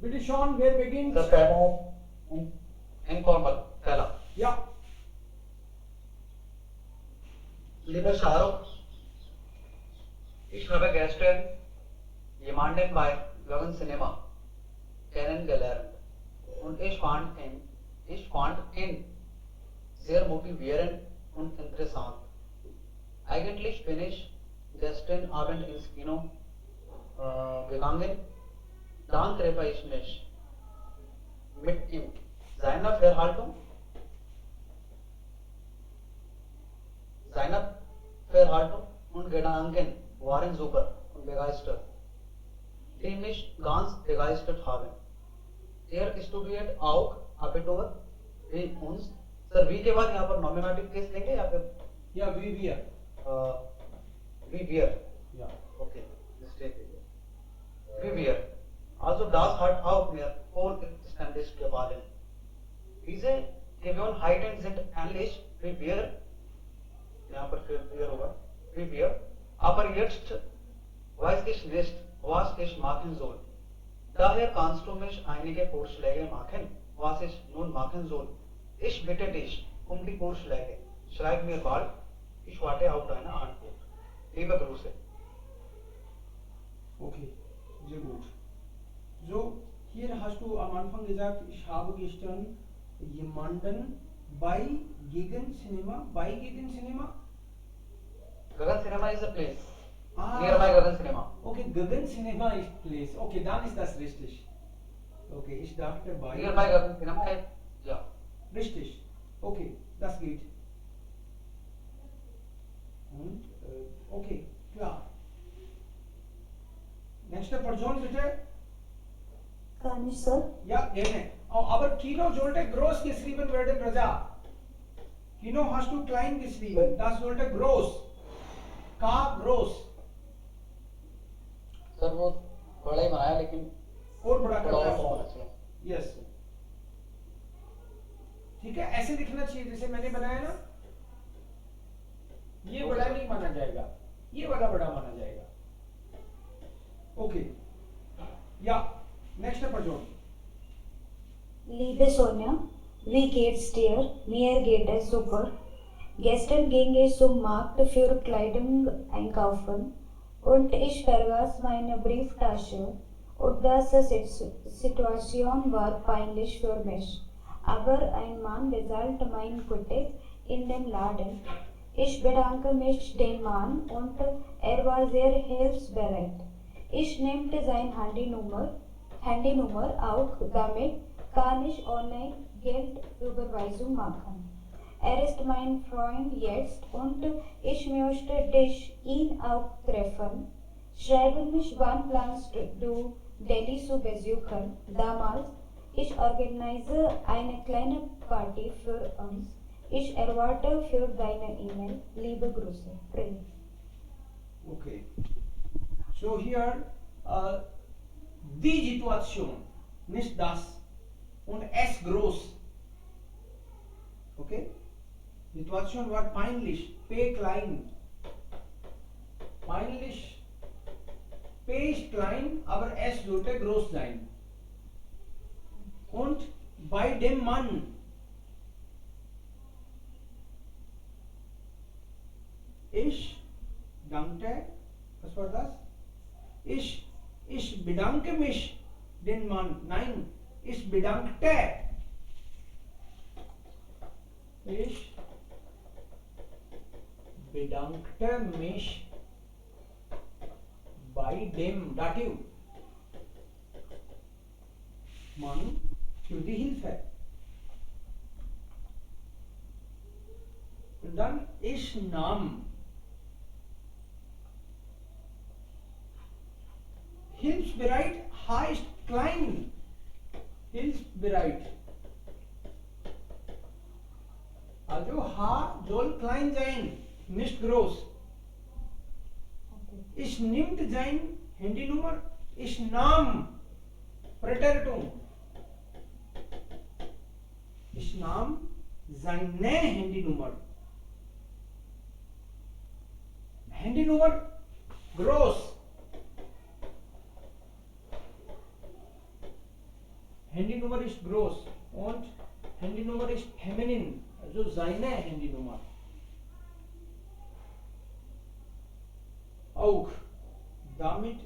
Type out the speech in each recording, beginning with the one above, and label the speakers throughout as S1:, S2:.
S1: Bitte schon, wer beginnt?
S2: The Fehler informal Fehler.
S1: Ja.
S2: Lieber Shahrukh, ich habe gestern jemanden bei Logan Cinema kennengelernt und ich fand ihn sehr motivierend und interessant. Eigentlich bin ich gestern Abend ins Kino gegangen. Dann treffe ich mich mit ihm. Seine Verhaltung, seine Verhaltung und Gedanken waren super und begeistert, die mich ganz begeistert haben. Er studiert auch Abitur wie uns. Sir वी के बाद यहाँ पर nominative case लेंगे या फिर
S1: Ja, wie wir.
S2: We were
S1: Ja.
S2: Okay mistake we were also das hat auch mir vollständig gefallen. Diese Gewohnheiten sind ähnlich wie wir, यहाँ पर फिर wir होगा, wie wir, aber jetzt weiß ich nicht, was ich machen soll. Daher kannst du mich einige Vorschläge machen, was ich nun machen soll. Ich bitte dich um die Vorschläge. Schreib mir bald. Ich warte auf deine Antwort. Liebe Grüße.
S1: Okay, sehr gut. So, hier hast du am Anfang gesagt, ich habe gestern jemanden bei Gegen Cinema,
S2: Gagan Cinema is a place.
S1: Ah.
S2: Nearby Gagan Cinema.
S1: Okay, Gagan Cinema ist place. Okay, dann ist das richtig. Okay, ich dachte bei.
S2: Nearby Gagan Cinema है. Ja.
S1: Richtig. Okay, das geht. Und, okay, klar. Nächste Person bitte.
S3: Kann ich, Sir?
S1: Ja, gerne. Aber Kino sollte groß geschrieben werden, Raja. Kino hast du klein geschrieben. Das sollte groß. Ka groß.
S2: Sir वो बड़ा ही बनाया लेकिन
S1: और बड़ा
S2: थोड़ा
S1: करना
S2: और होना
S1: है.
S2: चाहिए.
S1: यस. ठीक है, ऐसे लिखना चाहिए जैसे मैंने बनाया ना. ये बड़ा नहीं माना जाएगा, ये वाला बड़ा माना जाएगा. ओके. या next person.
S3: Liebe Sonja, wie geht's dir? Mir geht es super. Gestern ging ich zum Markt für Kleidung einkaufen und ich vergaß meine Brieftasche und das Situation war peinlich für mich. Aber ein Mann bezahlte mein Ticket in dem Laden. Ich bedanke mich dem Mann und er war sehr hilfsbereit. Ich nehmte seine Handynummer auch, damit kann ich online Geldüberweisung machen. Er ist mein Freund jetzt und ich möchte ihn auch treffen. Schreibe mich, wann planst du Delhi zu besuchen? Damals, ich organisiere eine kleine Party für uns. Ich erwarte für deine E-Mail. Liebe Grüße. Prinz.
S1: Okay. So here, die Situation, nicht das. Und es groß. Okay? Situation war peinlich, P klein. Peinlich, P ist klein, aber es sollte groß sein. Und bei dem Mann. Ich dankte, was war das? Ich bedanke mich den Mann. Nein, ich bedankte. Ich bedankte mich bei dem Dativ Mann für die Hilfe. Und dann ich nahm hilfsbereit heißt klein. Hilfsbereit. Also H soll klein sein, nicht groß. Ich nimmt sein Handynummer, ich nahm Präteritum. Ich nahm seine Handynummer. Handynummer groß. Handynummer ist groß und Handynummer ist feminin, also seine Handynummer. Auch damit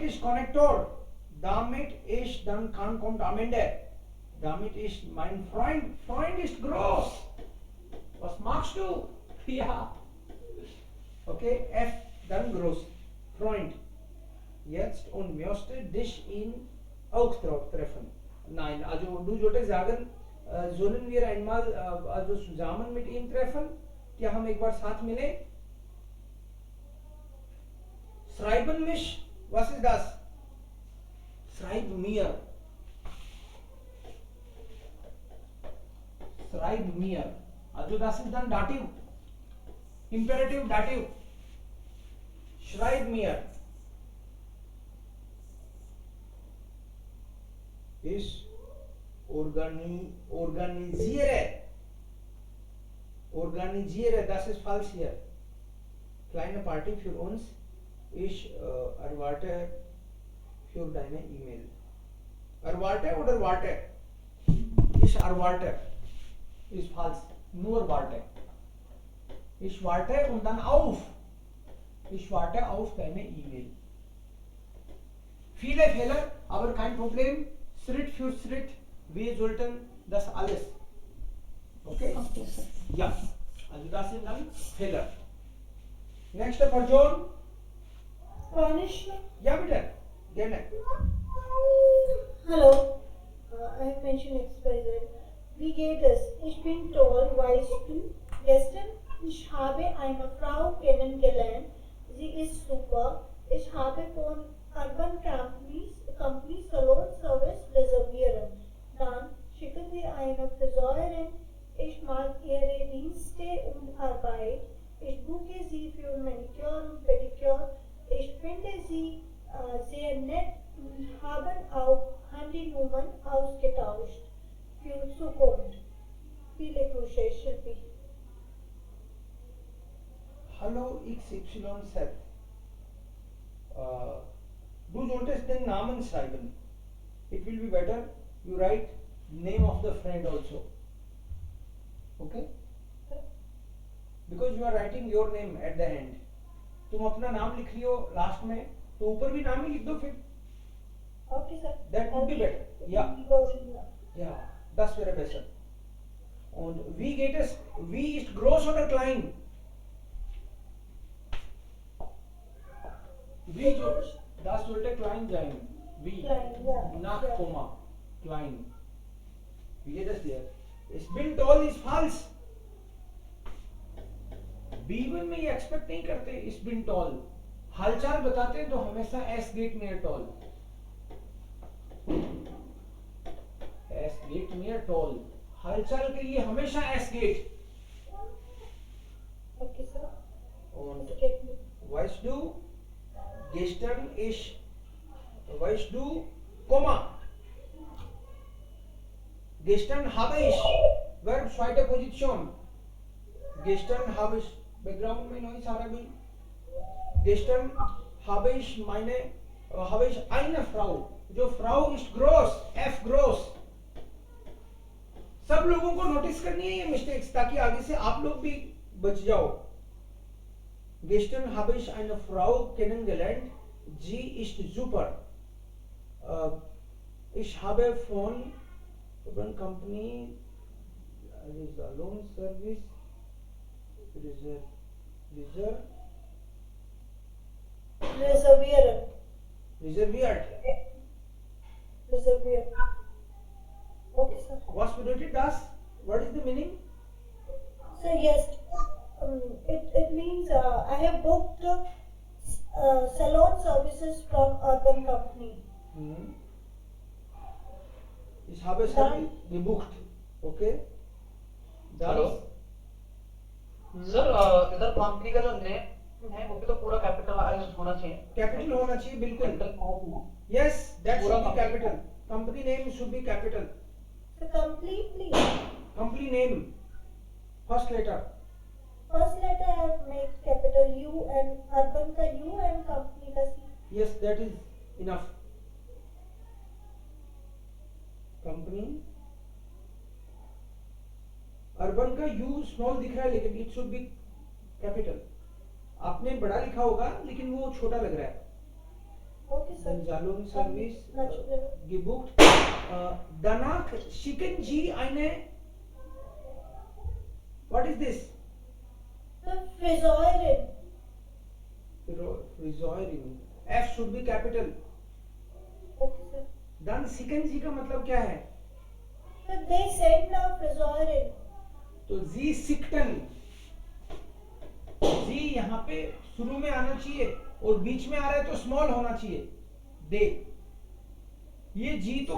S1: ist Konnektor. Damit ist, dann kommt am Ende. Damit ist mein Freund. Freund ist groß. Was machst du? Ja. Okay, F, dann groß. Freund. Jetzt und möchte dich ihn auch treffen. Nein, also du solltest sagen, sollen wir einmal also zusammen mit ihm treffen? क्या हम एक बार साथ मिले? Schreiben mich, was ist das? Schreib mir. Schreib mir. Also das ist dann Dativ. Imperative Dativ. Schreib mir. Ich organisiere, das ist falsch hier. Kleine Party für uns. Ich erwarte für deine E-Mail. Erwarte oder warte? Ich erwarte. Ist falsch. Nur warte. Ich warte und dann auf. Ich warte auf deine E-Mail. Viele Fehler, aber kein Problem. Schritt für Schritt. Wir sollten das alles. Okay?
S3: Okay, sir.
S1: Ja. Also das sind dann Fehler. Nächste Person.
S4: Spanish.
S1: Ja, bitte. Gerne.
S4: Hallo. I have mentioned XYZ. Wie geht es? Ich bin toll, weißt du. Gestern, ich habe eine Frau kennengelernt. Sie ist super. Ich habe von Urban Company Salon Service reservieren. Dann schicken wir eine Friseurin. Ich mag ihre Dienste und Arbeit. Ich buche sie für Manicure und Pedicure. Ich finde sie sehr nett und haben auch Handynummern ausgetauscht. Für Zukunft. Viele Grüße, Shilpi.
S1: Hallo XYZ. Du solltest den Namen schreiben. It will be better. You write name of the friend also. Okay? Because you are writing your name at the end. तुम अपना नाम लिख लियो last में तो ऊपर भी नाम ही लिख दो फिर.
S4: Okay, sir.
S1: That would be better. Yeah. Ja, das wäre besser. Und wie ist groß oder klein? Wie das sollte klein sein. Wie?
S4: Klein, ja.
S1: Nach
S4: Ja.
S1: Komma. Klein. Wie geht das dir? Ich bin toll ist falsch. B1 में ये expect नहीं करते इस बिन toll. हालचाल बताते हैं तो हमेशा एस गेट नियर टॉल. एस गेट नियर टॉल. हालचाल के लिए हमेशा एस गेट.
S4: Okay, sir.
S1: Und
S4: Okay.
S1: weißt du, gestern ist, weißt du, Komma. Gestern habe ich, Verb zweite Position. Gestern habe ich, Background में noise आ रहा है भाई. Gestern habe ich eine Frau. जो Frau ist groß, F groß. सब लोगों को notice करनी है ये मिस्टेक्स ताकि आगे से आप लोग भी बच जाओ. Gestern habe ich eine Frau kennengelernt. Sie ist super. Ich habe von Urban Company Salon Service
S4: Reservieren.
S1: reserviert.
S4: Reservieren. Okay, sir.
S1: Was bedeutet das? What is the meaning?
S4: So yes, it means I have booked salon services from Urban Company.
S1: Ich habe es
S4: Dann-
S1: gebucht. Okay. Dann
S2: hello sir, इधर company का जो name है वो भी तो पूरा capitalised होना चाहिए.
S1: कैपिटल होना चाहिए बिल्कुल.
S2: कैपिटल.
S1: Yes, that
S2: पूरा
S1: should be
S2: company.
S1: capital. Company name should be capital.
S4: So completely.
S1: Company name. First letter.
S4: First letter I have made capital U and Urban ka U and company ka C.
S1: Yes, that is enough. Company, urban का you small दिख रहा है लेकिन it should B capital. आपने बड़ा लिखा होगा लेकिन वो छोटा लग रहा है।
S4: Okay, sir.
S1: Zahlung Service
S4: Much better.
S1: gebucht. Danach schicken Sie eine. What is this?
S4: The Friseure.
S1: Friseure. F should be capital.
S4: Okay, sir.
S1: Dann schicken Sie का मतलब क्या है?
S4: So they send a Friseure.
S1: तो Sie schickten. जी यहाँ पे शुरू में आना चाहिए और बीच में आ रहा है तो स्मॉल होना चाहिए। दे, ये जी तो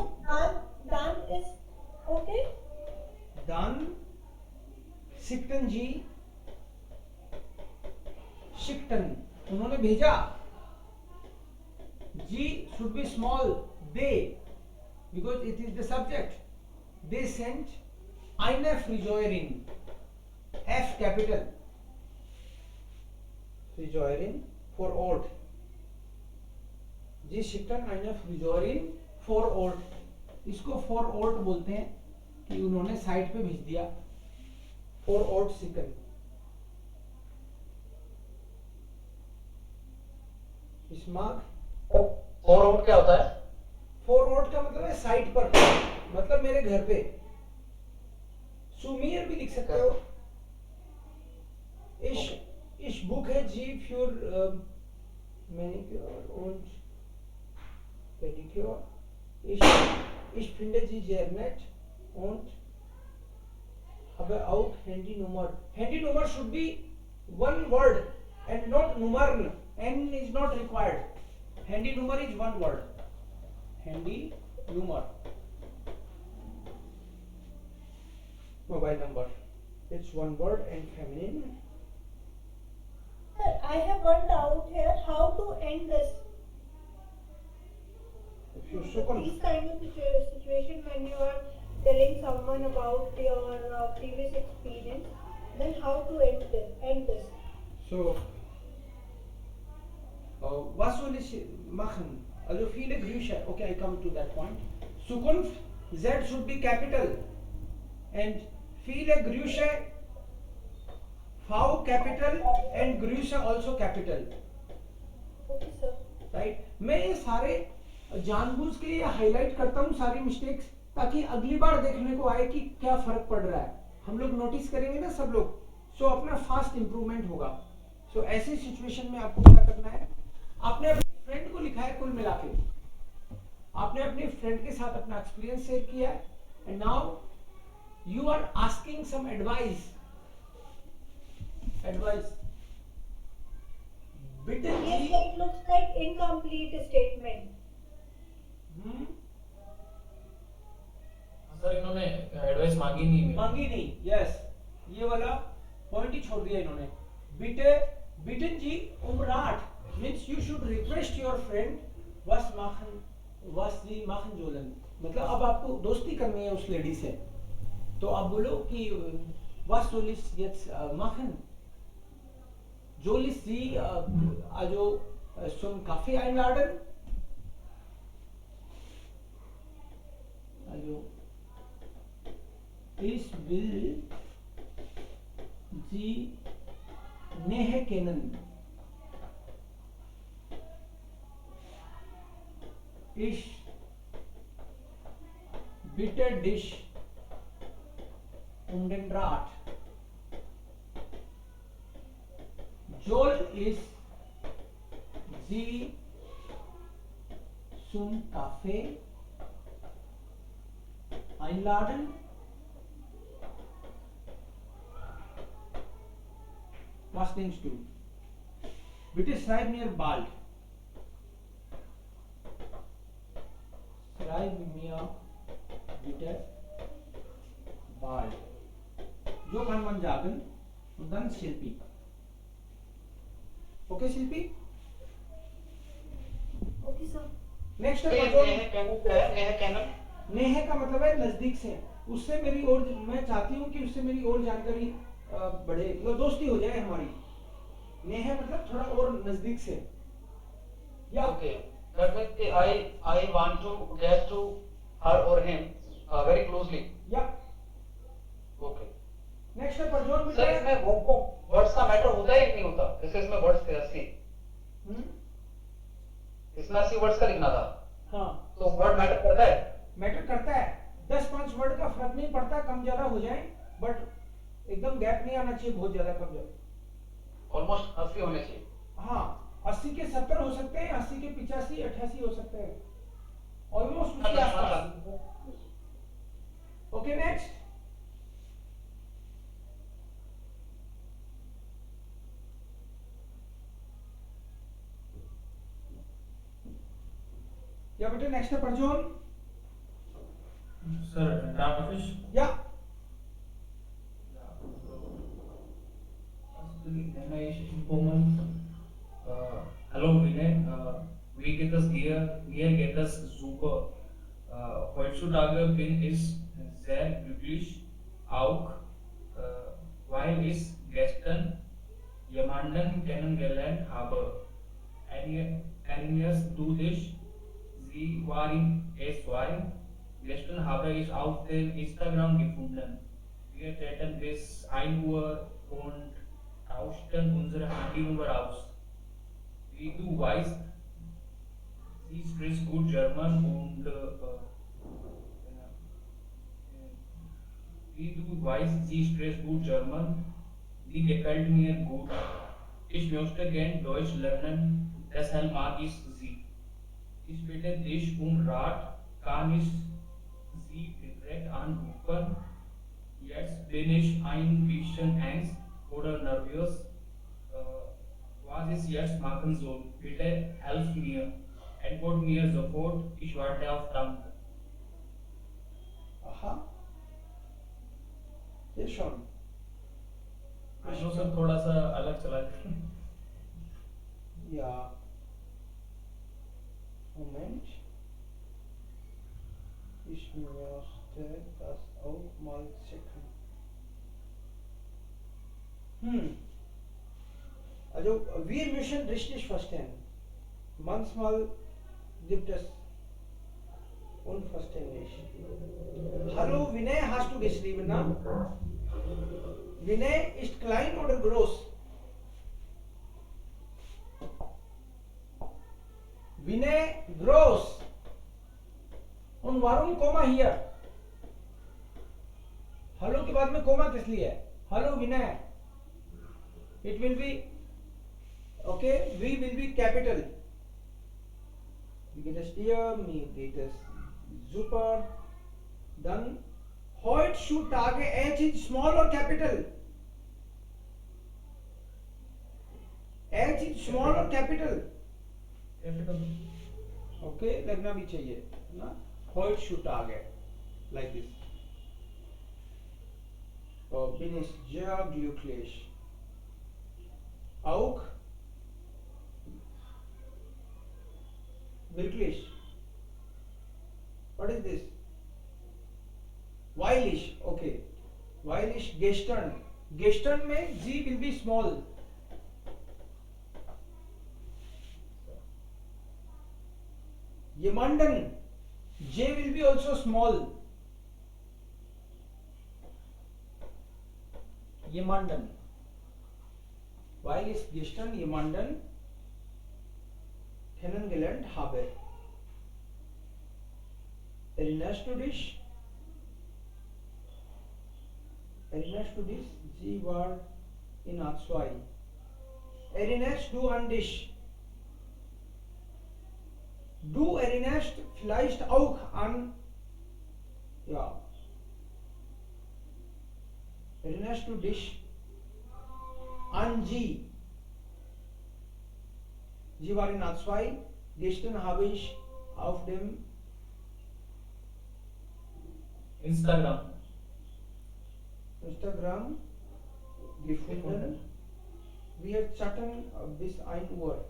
S4: Dan is okay.
S1: दान, शिक्टन जी, शिक्टन उन्होंने भेजा। जी should be small, they, because it is the subject. They sent eine Friseurin, F capital, Friseurin for Ort. जी शिक्टन eine Friseurin for Ort. इसको for Ort बोलते हैं कि उन्होंने साइट पे भेज दिया। for Ort शिक्टन। स्मार्ट
S2: फोर आउट क्या होता है?
S1: for Ort का मतलब है साइट पर, मतलब मेरे घर पे। सुमीर भी लिख सकते हो। Ich buche Sie für Manicure und Pedicure. Ich finde Sie sehr nett und habe auch Handynummer. Handynummer should be one word and not Nummern. N is not required. Handynummer is one word. Handynummer. Mobile number. It's one word and feminine.
S4: Sir, I have one doubt here. How to end this?
S1: If you so
S4: These kind of situation when you are telling someone about your previous experience, then how to end this?
S1: So, was soll ich machen? Also viele Grüße. Okay, I come to that point. Zukunft, Z should be capital. And viele Grüße, V capital and Grüße also capital.
S4: Okay, sir.
S1: Right? मैं ये सारे जानबूझ के ये highlight करता हूँ सारी mistakes, ताकि अगली बार देखने को आए कि क्या फर्क पड़ रहा है। हम लोग नोटिस करेंगे ना सब लोग, सो अपना फास्ट इंप्रूवमेंट होगा। सो ऐसी सिचुएशन में आपको क्या करना है, आपने अपने फ्रेंड को लिखा है, कुल मिला के आपने अपने फ्रेंड के साथ अपना एक्सपीरियंस शेयर किया है, and now you are asking some advice. बिटन
S4: Yes,
S1: जी,
S4: it looks like incomplete statement.
S5: Sir इन्होंने एडवाइस मांगी नहीं मेरी।
S1: मांगी नहीं, यस, ये वाला पॉइंट ही छोड़ दिया इन्होंने। बिटन जी उमराट means you should request your friend was sie machen sollen, मतलब अब आपको दोस्ती करनी है उस लेडी से, तो आप बोलो कि was soll ich jetzt machen? Soll ich sie also zum Kaffee einladen? Also ich will sie näher kennen. Ich bitte dich den Rat. Soll ich sie zum Kaffee einladen? Was denkst du? Bitte schreib mir bald. Schreib mir bitte bald. So kann man sagen und dann Shilpi. Okay, Shilpi?
S4: Okay, sir.
S1: Next नेह का मतलब है नजदीक से, उससे मेरी और मैं चाहती हूँ कि उससे मेरी और जानकारी बढ़े, मतलब दोस्ती हो जाए हमारी। नेह मतलब थोड़ा और नजदीक से, या
S2: Okay. That means I want to get to her or him very closely.
S1: Yeah.
S2: Okay.
S1: Next है प्रज्वल
S2: सर
S1: मिश्रा।
S2: इसमें वर्ड्स का मैटर होता है कि नहीं होता? जैसे इसमें वर्ड्स थे 80,
S1: हम्म,
S2: इसमें 80 वर्ड्स का लिखना था,
S1: हाँ
S2: तो वर्ड मैटर करता है?
S1: मैटर करता है। 10-5 वर्ड का फर्क नहीं पड़ता, कम ज्यादा हो जाए, बट एकदम गैप नहीं आना चाहिए बहुत ज्यादा कम ज्यादा।
S2: ऑलमोस्ट 80 होने चाहिए।
S1: हाँ 80 के 70 हो सकते हैं, 80 के 85 88 हो सकते हैं, ऑलमोस्ट उसके
S2: अच्छा,
S1: आसपास। Okay next. या बेटे नेक्स्ट है प्रज्वल।
S5: Sir, Darvish.
S1: या
S5: Hello, Vinay. We get us gear get us super. Heutzutage bin ist sehr glücklich, auch weil ich gestern jemanden kennengelernt habe. Erinnerst du dich? Sie waren es war. Gestern habe ich auf dem Instagram gefunden. Wir chatten bis 1 Uhr und tauschten unsere Handynummer aus. Wie du weißt, sie spricht gut German und wie du weißt, sie spricht gut German. Die gefällt mir gut. Ich möchte gern Deutsch lernen, deshalb mag ich sie. Ich bitte dich um Rat, kann ich Sie direkt anrufen? Jetzt bin ich ein bisschen Angst oder nervös. Was ich jetzt machen soll, bitte helf mir. Antwort mir sofort, ich warte auf Dank.
S1: aha ये Shawn
S5: आशो sir थोड़ा सा अलग चला गया।
S1: या moment ich möchte das auch mal checken. Also wir müssen richtig verstehen. Manchmal gibt es unverständlich. Hallo Vinay hast du geschrieben, na? Vinay ist klein oder groß? Vinay groß. Und warum Komma hier? Hello के बाद में coma किस लिए है? Hello Vinay. It will be okay. V will be capital. We get a steer. Me get a super. Then heutzutage H is small or capital? H is small or capital? Okay, लगना भी चाहिए ना? Heutzutage, like this. Bin ist sehr glücklich. Auch wirklich. What is this? Weil ich, okay. Weil ich gestern. Gestern में G will be small. Jemanden. J will be also small. Jemanden. Weil ich gestern jemanden kennengelernt habe. Erinnerst du dich? Erinnerst du dich? Sie war in A2. Erinnerst du an dich? Du erinnerst vielleicht auch an, ja, erinnerst du dich an sie? Sie war in A2. Gestern habe ich auf dem
S5: Instagram
S1: gefunden. Wir chatten bis 1 Uhr.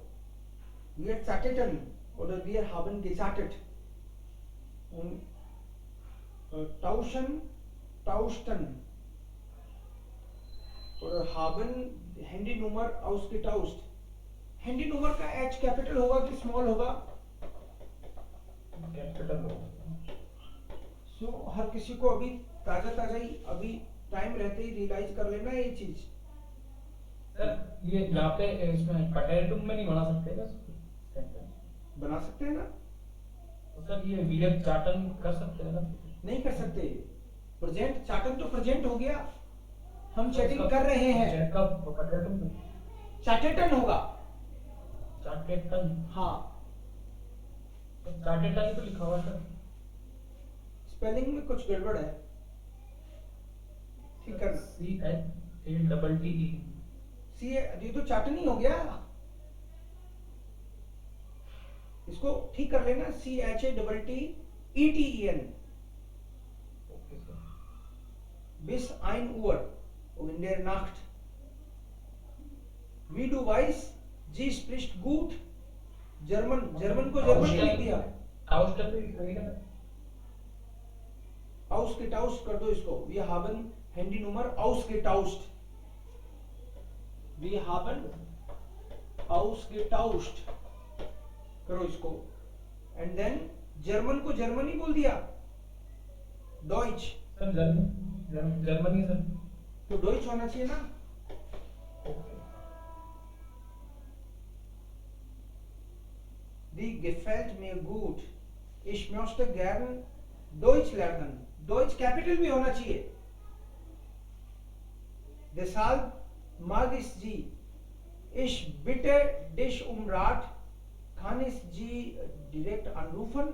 S1: Wir chatteten oder wir haben gechattet. Und tauschten oder haben Handynummer ausgetauscht. Handynummer का H capital होगा कि small होगा?
S5: Capital
S1: so हर किसी को अभी ताजा ही अभी time रहते ही रियलाइज कर लेना ये चीज।
S5: सर ये यहाँ पे इसमें पटेटुम में नहीं बना सकते क्या सेंटेंस?
S1: बना सकते हैं ना?
S5: तो सर ये विलियम चार्टन कर सकते हैं ना?
S1: नहीं कर सकते। प्रेजेंट चाटन तो प्रेजेंट हो गया, हम चैटिंग कर रहे हैं।
S5: चैट का पटेटुम
S1: चाटेटन होगा।
S5: चार्टेटन,
S1: हाँ,
S5: चार्टेटन ही तो लिखा हुआ है सर।
S1: स्पेलिंग में कुछ गड़बड़ है, ठीक करना।
S5: CHATTE।
S1: सी ये तो चाटन ही हो गया, इसको ठीक कर लेना। CHATTETEN
S5: okay sir.
S1: bis ein Uhr und in der Nacht. Wie du weißt, sie spricht gut German. German को जर्मन लिख दिया।
S5: आउस्टर भी लिखेगा ना?
S1: ausgetauscht कर दो इसको। Wir haben Handynummer ausgetauscht। Wir haben ausgetauscht करो इसको। एंड देन जर्मन को जर्मन ही बोल दिया, डॉइच।
S5: Sir Germany sir.
S1: तो डॉइच होना चाहिए ना।
S5: Okay.
S1: Die gefällt mir gut. Ich möchte gern Deutsch lernen. Deutsch capital भी होना चाहिए। Deshalb mag ich Sie. Ich bitte dich um Rat. Kann ich Sie direkt anrufen?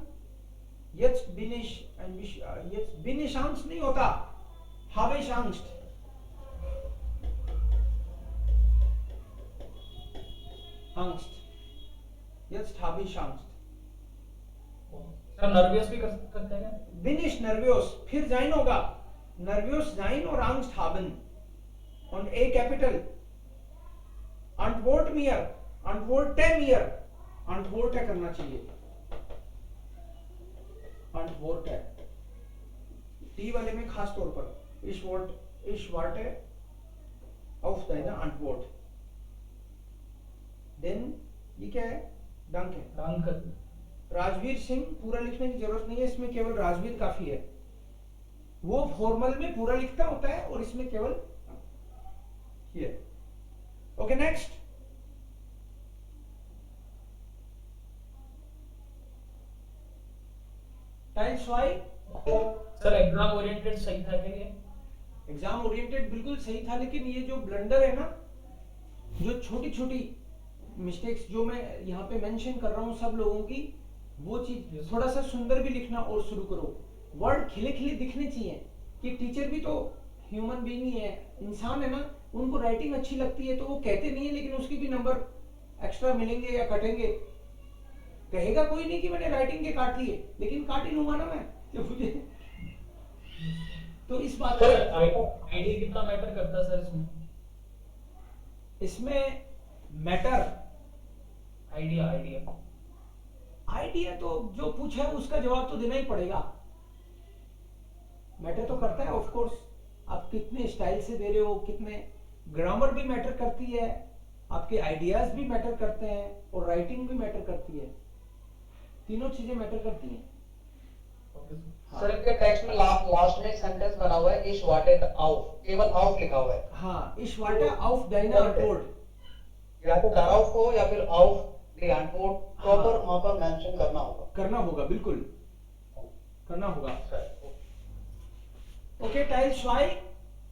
S1: Jetzt bin ich Angst नहीं होता, habe ich Angst. Angst. Jetzt habe ich Angst.
S5: Sir nervous भी कर सकते हैं क्या?
S1: Bin ich nervös? फिर जाइन होगा, nervös sein और Angst haben und A capital. Antwort mir, antworte mir, antworte करना चाहिए। antworte T वाले में खास तौर पर ich warte auf deine Antwort। then ये क्या है? danke।
S5: Danke।
S1: राजवीर सिंह पूरा लिखने की जरूरत नहीं है, इसमें केवल राजवीर काफी है। वो फॉर्मल में पूरा लिखता होता है और इसमें केवल ये। Okay next. Tiles Y.
S5: Sir exam oriented सही था क्या ये?
S1: एग्जाम ओरिएंटेड बिल्कुल सही था, लेकिन ये जो ब्लंडर है ना, जो छोटी छोटी मिस्टेक्स जो मैं यहाँ पे मेंशन कर रहा हूँ सब लोगों की, वो चीज थोड़ा सा सुंदर भी लिखना और शुरू करो। वर्ड खिले खिले दिखने चाहिए कि टीचर भी तो ह्यूमन बीइंग ही है, इंसान है ना, उनको राइटिंग अच्छी लगती है तो वो कहते नहीं है, लेकिन उसके भी नंबर एक्स्ट्रा मिलेंगे या कटेंगे। कहेगा कोई नहीं कि मैंने राइटिंग के काट लिए, लेकिन काट ही लूंगा ना मैं तो मुझे तो इस बात
S5: सर आईडी कितना मैटर करता है सर इसमें?
S1: इसमें मैटर आइडिया तो जो पूछा है उसका जवाब तो देना ही पड़ेगा। मैटर तो करता है ऑफ कोर्स, आप कितने स्टाइल से दे रहे हो, कितने ग्रामर भी मैटर करती है, आपके आइडियाज भी मैटर करते हैं और राइटिंग भी मैटर करती है, तीनों चीजें मैटर करती हैं।
S2: सर इनके टेक्स्ट में लास्ट में एक सेंटेंस बना हुआ है इश वाटेड आउफ, केवल आउफ लिखा हुआ है।
S1: हाँ, इश वाटे आउफ डाइना अनटोल्ड,
S2: या तो दराउफ हो या फिर आउफ दी अनटोल्ड, प्रॉपर वहां पर मेंशन करना होगा, बिल्कुल करना होगा। Okay, Teil 2.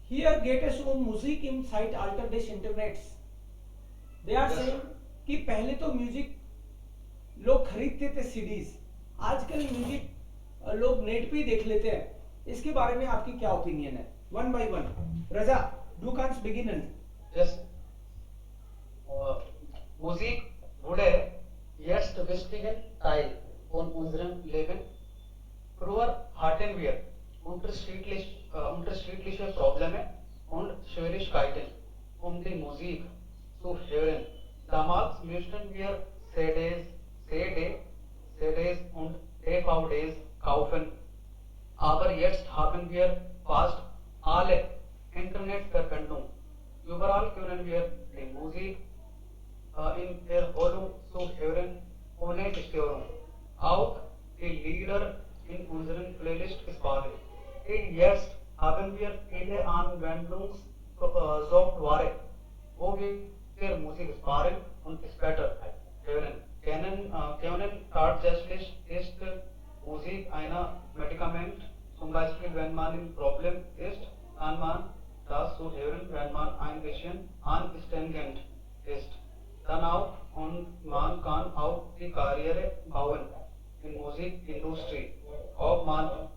S2: Hier geht es um Musik im Zeitalter des Internets. They are saying कि पहले तो म्यूजिक लोग खरीदते थे सीडीज, आजकल म्यूजिक लोग नेट पे ही देख लेते हैं। इसके बारे में आपकी क्या ओपिनियन है? One by one. Raza, du kannst beginnen. Yes. Musik wurde jetzt wichtigen Teil von unserem Leben. Früher hatten wir unterschiedliche Probleme und Schwierigkeiten, um die Musik zu hören. Damals mussten wir CDs und DVDs kaufen. Aber jetzt haben wir fast alle Internetverbindung. Überall können wir die Musik in Erholung zu hören, ohne Störung. Auch die Lieder in unseren Playlist sparen. Jetzt haben wir viele Anwendungssoftware, wo wir Musik sparen und später hören können. Tatsächlich ist Musik ein Medikament. Zum Beispiel, wenn man im Problem ist, kann man das so hören, wenn man ein bisschen anstrengend ist. Dann auch, und man kann auch die Karriere bauen in Musikindustrie. Ob man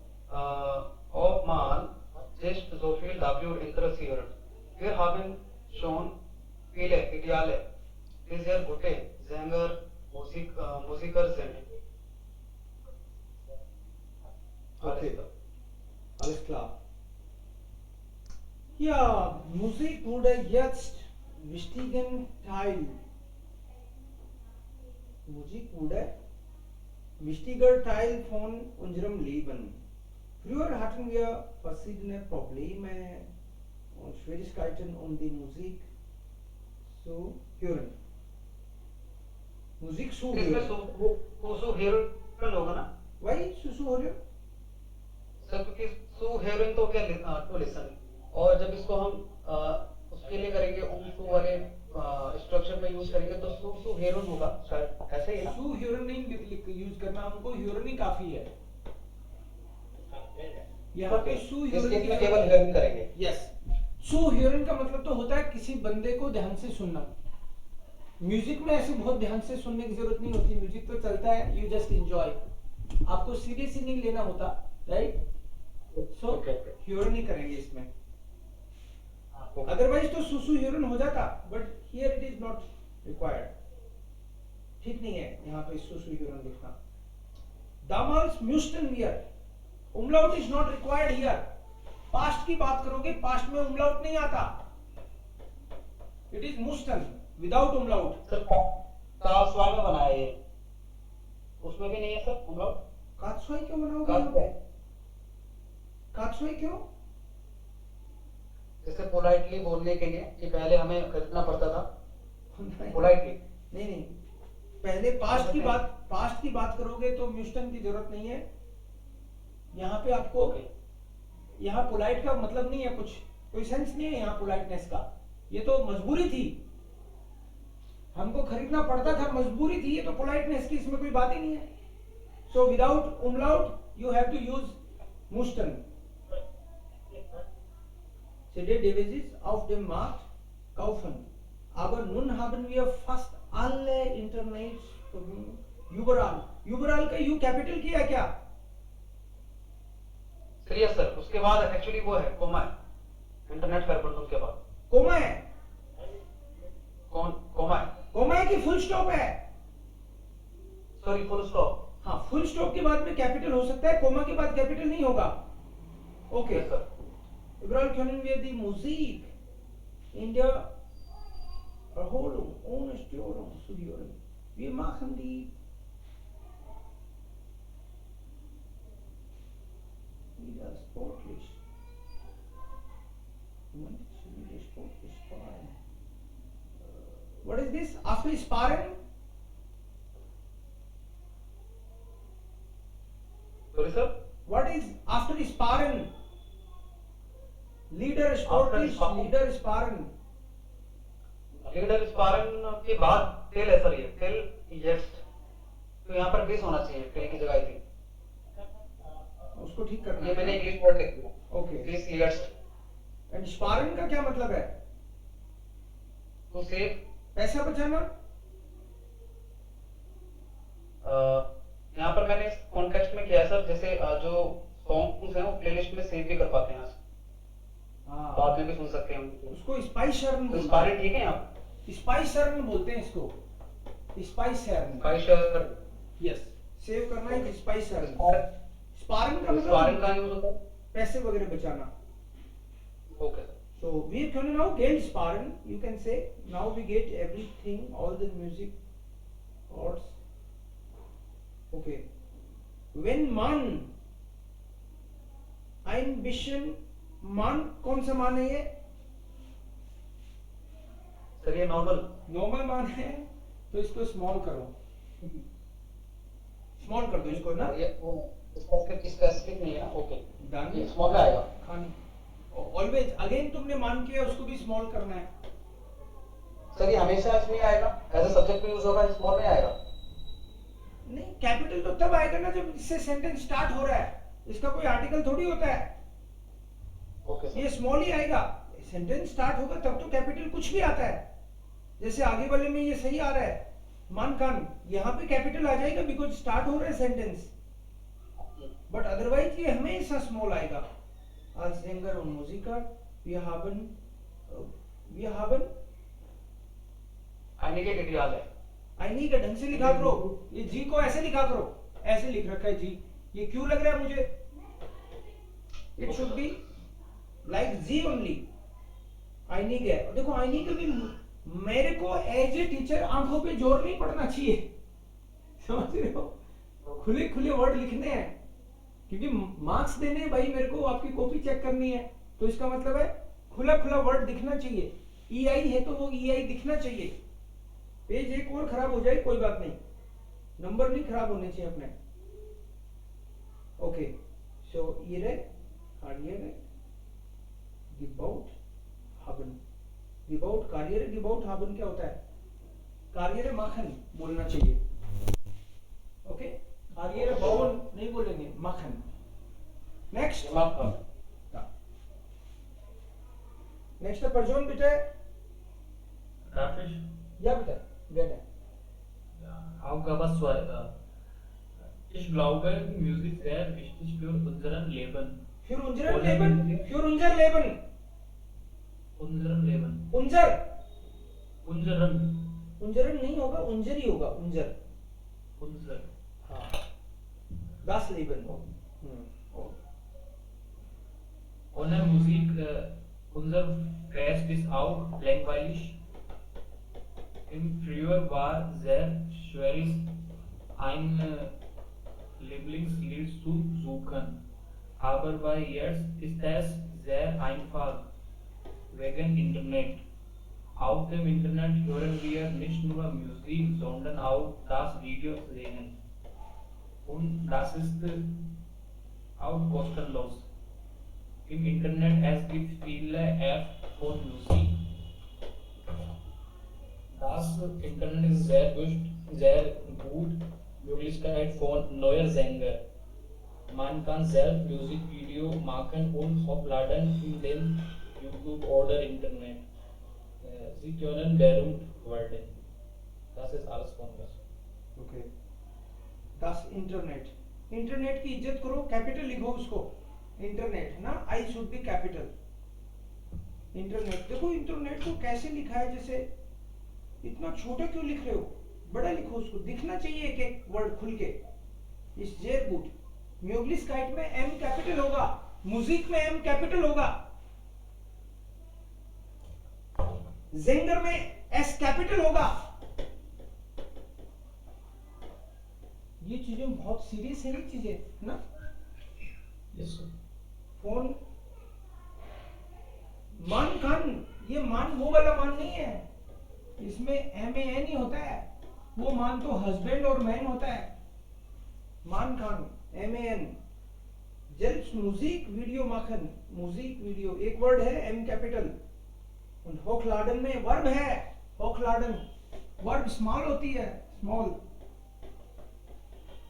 S2: sich so viel dafür interessiert. Wir haben schon viele Ideale, die sehr gute Sänger, Musiker sind.
S1: Okay. Alles klar. Ja, Musik wurde jetzt wichtigen Teil. Musik wurde wichtiger Teil von unserem Leben. Früher hatten wir verschiedene Probleme und Schwierigkeiten, um die Musik zu hören. Musik zu
S2: इसमें
S1: hören.
S2: सो heroin होगा ना
S1: Why सुसु हो रहे हो?
S2: Sir, क्योंकि सो heroin तो क्या टू लिसन, और जब इसको हम उसके लिए करेंगे सो वाले स्ट्रक्चर में यूज करेंगे तो सो हेरोइन होगा शायद, ऐसे ही ना।
S1: सु ह्यूरन नहीं यूज करना, हमको ह्यूरन ही काफी है। यहाँ पे सु
S2: इसके
S1: ह्यूरन
S2: लिए केवल हेरोइन करेंगे।
S1: यस, सु ह्यूरन का मतलब तो होता है किसी बंदे को ध्यान से सुनना। म्यूजिक में ऐसे बहुत ध्यान से सुनने की जरूरत नहीं होती, म्यूजिक तो चलता है, यू जस्ट एंजॉय, आपको सीरियसली नहीं लेना होता, राइट? सो ह्यूरन ही करेंगे इसमें, अदरवाइज तो सुसु ह्यूरन हो जाता, but here it is not required. ठीक नहीं है यहाँ पे सुसु ह्यूरन लिखना। दामल्स म्यूस्टन वियर, umlaut is not required here. Past की बात करोगे, पास्ट में उमलाउट नहीं आता, इट इज मुस्टन विदाउट उमलाउट।
S2: सर कास्वाई में बनाया ये, उसमें भी नहीं है सर उमलाउट।
S1: कात्सुई क्यों बनाओगे यहाँ पे? कात्सुई क्यों?
S2: जैसे पोलाइटली बोलने के लिए कि पहले हमें खरीदना पड़ता था
S1: नहीं
S2: पोलाइटली।
S1: नहीं, पहले पास्ट की बात करोगे तो म्यूस्टन की जरूरत नहीं है। यहाँ पे आपको यहाँ पोलाइट का मतलब नहीं है, कुछ कोई सेंस नहीं है यहाँ पोलाइटनेस का। ये तो मजबूरी थी, हमको खरीदना पड़ता था, मजबूरी थी, ये तो पोलाइटनेस की इसमें कोई बात ही नहीं है। So without umlaut you have to use मुस्टन। CD Devises auf dem Markt kaufen, aber nun haben wir fast alle Internet überall। überall का U कैपिटल किया क्या?
S2: सीरियस सर, उसके बाद एक्चुअली वो है कोमा है, इंटरनेट फैरबंडल के बाद
S1: कोमा है।
S2: कौन कोमा है?
S1: कोमा है कि फुल स्टॉप है?
S2: Sorry, full stop.
S1: हाँ, फुल स्टॉप के बाद में कैपिटल हो सकता है, कोमा के बाद कैपिटल नहीं होगा। Okay
S2: sir.
S1: Überall können wir die Musik in der Erholung ohne Störung zu hören. Wir machen die wieder sportlich. Moment, wieder sportlich sparen. What is this? After sparen?
S2: Sorry sir,
S1: What is after sparen? लीडर स्पोर्टिश, लीडर स्पारन।
S2: लीडर स्पारन के बाद tell है sir, ये टेल येस्ट, तो यहाँ पर बेस होना चाहिए, टेल की जगह थी,
S1: उसको ठीक करना
S2: ये
S1: है।
S2: मैंने इंग्लिश वर्ड लिख दिया।
S1: ओके,
S2: बेस येस्ट
S1: एंड स्पारन का क्या मतलब है?
S2: टू सेव,
S1: पैसा बचाना।
S2: यहाँ पर मैंने कॉन्टेक्स्ट में किया सर, जैसे जो सॉन्ग्स हैं वो प्लेलिस्ट में सेव भी कर पाते हैं, बाद में भी सुन सकते हैं
S1: उसको स्पाइसर्न
S2: तो स्पारन ठीक है यहाँ,
S1: स्पाइसर्न बोलते हैं इसको, स्पाइसर्न। यस, सेव करना है स्पाइसर्न। स्पारन का
S2: स्पारन
S1: मतलब
S2: का यूज होता है
S1: पैसे वगैरह बचाना।
S2: Okay sir.
S1: So we can now Geld sparen. You can say now we get everything, all the music chords. Okay. Wenn man ein bisschen, man कौन सा मान है ये?
S2: सर ये नॉर्मल
S1: नॉर्मल मान है, तो इसको स्मॉल करो। स्मॉल कर दो इसको ना,
S2: ये वो ओके स्पेसिफिक नहीं है ना, ओके
S1: डन।
S2: ये स्मॉल में आएगा।
S1: खानी ऑलवेज अगेन तुमने मान किया उसको भी स्मॉल करना है।
S2: सर ये हमेशा इसमें आएगा, एज अ सब्जेक्ट में यूज होगा, स्मॉल में आएगा।
S1: नहीं, कैपिटल तो तब आएगा ना जब इससे सेंटेंस स्टार्ट हो रहा है, इसका कोई आर्टिकल थोड़ी होता है,
S2: ओके सर।
S1: ये स्मॉल ही आएगा। सेंटेंस स्टार्ट होगा तब तो कैपिटल कुछ भी आता है, जैसे आगे वाले में ये सही आ रहा है मान कान, यहाँ पे कैपिटल आ जाएगा बिकॉज स्टार्ट हो रहा है सेंटेंस, बट अदरवाइज ये हमेशा स्मॉल आएगा। als Sänger und Musiker wir haben
S2: einige Ideale।
S1: आईनी का ढंग से लिखा करो, ये जी को ऐसे लिखा करो, ऐसे लिख रखा है जी, ये क्यों लग रहा है मुझे, it should be like G only. आईनी है, देखो आईनी का भी मेरे को एज ए टीचर आंखों पे जोर नहीं पड़ना चाहिए, समझ रहे हो, खुले खुले वर्ड लिखने हैं, क्योंकि मार्क्स देने हैं भाई, मेरे को आपकी कॉपी चेक करनी है, तो इसका मतलब है खुला खुला वर्ड दिखना चाहिए। ईआई है तो वो ईआई दिखना चाहिए, पेज एक और खराब हो जाए कोई बात नहीं, नंबर नहीं खराब होने चाहिए अपने। ओके, सो ihre Karriere gebaut haben, gebaut Karriere gebaut haben क्या होता है, Karriere machen बोलना चाहिए। ओके, Karriere bauen नहीं बोलेंगे, machen। Next next Person bitte,
S5: Darf ich?
S1: ja bitte, gerne।
S5: Aufgabe 2. Ich glaube, Musik sehr wichtig für unseren Leben.
S1: Für unseren Leben, für unser Leben,
S5: Unserem Leben.
S1: unser
S5: Unseren.
S1: उंजरन नहीं होगा, उंजर ही होगा, उंजर।
S5: Unser.
S1: हाँ, das Leben।
S5: Ohne Musik, unser Fest ist auch langweilig. Im Frühjahr war sehr schwierig, ein Lieblingslied zu suchen. Aber bei jetzt ist es sehr einfach, wegen Internet. Auf dem Internet hören wir nicht nur Musik, sondern auch das Video sehen. Und das ist auch kostenlos. Im Internet es gibt viele Apps für Musik. Das Internet ist sehr gut Möglichkeit von neuen Sänger. Man kann selbst Musikvideo machen und hochladen in den YouTube oder Internet. Sie können berühmt werden. Das ist alles von mir.
S1: Okay, das internet, internet की इज्जत करो, capital लिखो उसको, internet ना, I should be capital. Internet, देखो internet को कैसे लिखा है, जैसे इतना छोटा क्यों लिख रहे हो, बड़ा लिखो उसको, दिखना चाहिए एक एक वर्ड खुल के। इस जेर गुड, म्यूग्लिस्काइट में एम कैपिटल होगा, म्यूजिक में एम कैपिटल होगा, जेंगर में एस कैपिटल होगा। ये चीजें बहुत सीरियस है, ये चीजें ना।
S5: Yes, sir.
S1: फोन मान खान, ये मान वो वाला मान नहीं है, इसमें एम ए एन ही होता है, वो मान तो हस्बैंड और मैन होता है। मान खान एम ए एन, जेल्स म्यूजिक वीडियो माखन, म्यूजिक वीडियो एक वर्ड है, एम कैपिटल। होखलाडन में वर्ब है, होखलाडन वर्ब स्मॉल होती है, स्मॉल,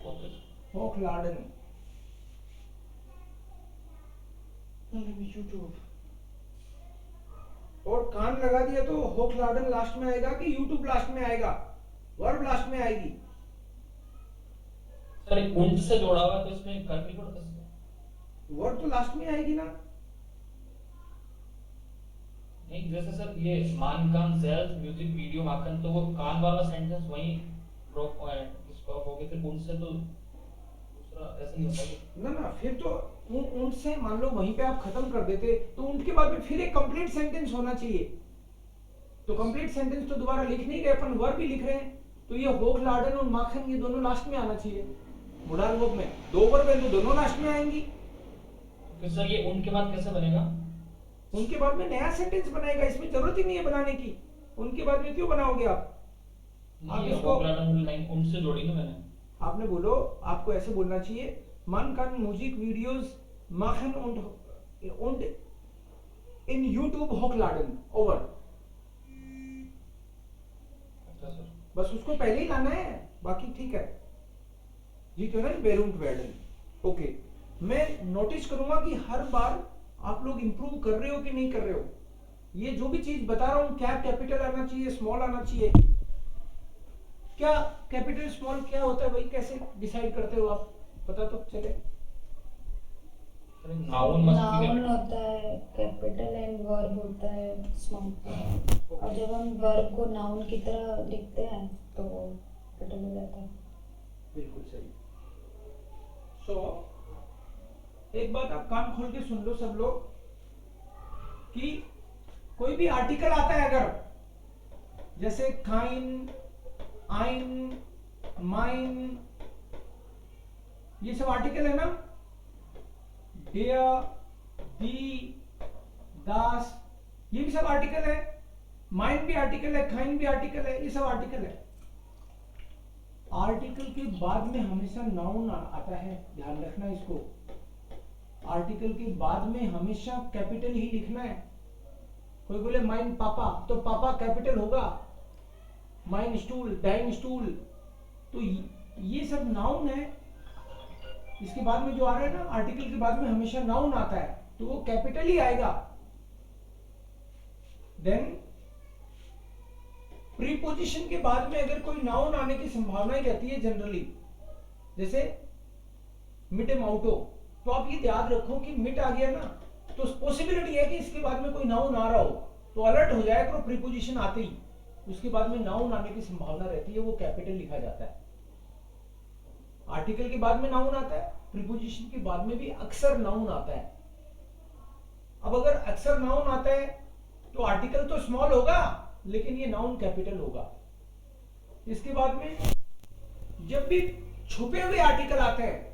S5: Okay.
S1: होखलाडन। यूट्यूब और कान लगा दिया तो होखलाडन लास्ट में आएगा कि यूट्यूब लास्ट में आएगा, वर्ब लास्ट में आएगी।
S5: सर एक उंट से जोड़ा हुआ है तो इसमें कर नहीं पड़ता सर?
S1: वर्ब तो लास्ट में आएगी ना।
S5: नहीं, जैसे सर ये मान कान सेल्फ म्यूजिक वीडियो माखन, तो वो कान वाला सेंटेंस वहीं ड्रॉप स्टॉप हो गया, फिर उनसे तो दूसरा ऐसा नहीं होता।
S1: ना ना, फिर तो उनसे मान लो वहीं पे आप खत्म कर देते, तो उनके बाद में फिर एक कंप्लीट सेंटेंस होना चाहिए, तो कंप्लीट सेंटेंस तो दोबारा लिख नहीं रहे अपन, वर्ब भी लिख रहे हैं, तो ये होखलाडन और माखन ये दोनों लास्ट में आना चाहिए। मुडाल वर्ब में दो वर्ब है तो दोनों लास्ट में आएंगी।
S5: फिर सर ये उनके बाद कैसे बनेगा?
S1: उनके बाद में नया सेंटेंस बनाएगा, इसमें जरूरत ही नहीं है बनाने की, उनके बाद में क्यों बनाओगे आप
S5: नहीं,
S1: इसको
S5: होखलाडन लाइन उनसे जोड़ी ना मैंने।
S1: आपने बोलो, आपको ऐसे बोलना चाहिए, man kann Musikvideos machen und in YouTube hochladen. Over.
S5: अच्छा सर।
S1: बस उसको पहले ही लाना है, बाकी ठीक है। जी तो ना बेरूट वेडन। ओके, मैं नोटिस करूंगा कि हर बार आप लोग इंप्रूव कर रहे हो कि नहीं कर रहे हो। ये जो भी चीज बता रहा हूं, क्या कैपिटल आना चाहिए, स्मॉल आना चाहिए, क्या कैपिटल स्मॉल क्या होता है भाई, कैसे डिसाइड करते हो आप, पता तो चले।
S5: नाउन मस्ट
S3: नाउन
S5: बी
S3: होता है कैपिटल एंड वर्ब होता है स्मॉल। और जब हम वर्ब को नाउन की तरह लिखते हैं तो कैपिटल हो जाता है।
S1: बिल्कुल सही। एक बात आप कान खोल के सुन लो सब लोग, कि कोई भी आर्टिकल आता है अगर, जैसे काइन, आइन, माइन, ये सब आर्टिकल है ना, der, die, das, ये भी सब आर्टिकल है, माइन भी आर्टिकल है, काइन भी आर्टिकल है, ये सब आर्टिकल है। आर्टिकल के बाद में हमेशा नाउन आता है, ध्यान रखना इसको। आर्टिकल के बाद में हमेशा कैपिटल ही लिखना है। कोई बोले माइन पापा, तो पापा कैपिटल होगा। माइन स्टूल, डाइन स्टूल, तो ये सब नाउन है। इसके बाद में जो आ रहा है ना, आर्टिकल के बाद में हमेशा नाउन आता है, तो वो कैपिटल ही आएगा। देन प्रीपोजिशन के बाद में अगर कोई नाउन आने की संभावना ही रहती है जनरली, जैसे मिट माउटो, तो आप ये याद रखो कि मिट आ गया ना, तो पॉसिबिलिटी है कि इसके बाद में कोई नाउन आ रहा हो, तो अलर्ट हो जाए करो प्रीपोजिशन आते ही, उसके बाद में नाउन आने की संभावना रहती है, वो कैपिटल लिखा जाता है। आर्टिकल के बाद में नाउन आता है, प्रीपोजिशन के बाद में भी अक्सर नाउन आता है। अब अगर अक्सर नाउन आता है तो आर्टिकल तो स्मॉल होगा, लेकिन ये नाउन कैपिटल होगा। इसके बाद में जब भी छुपे हुए आर्टिकल आते हैं,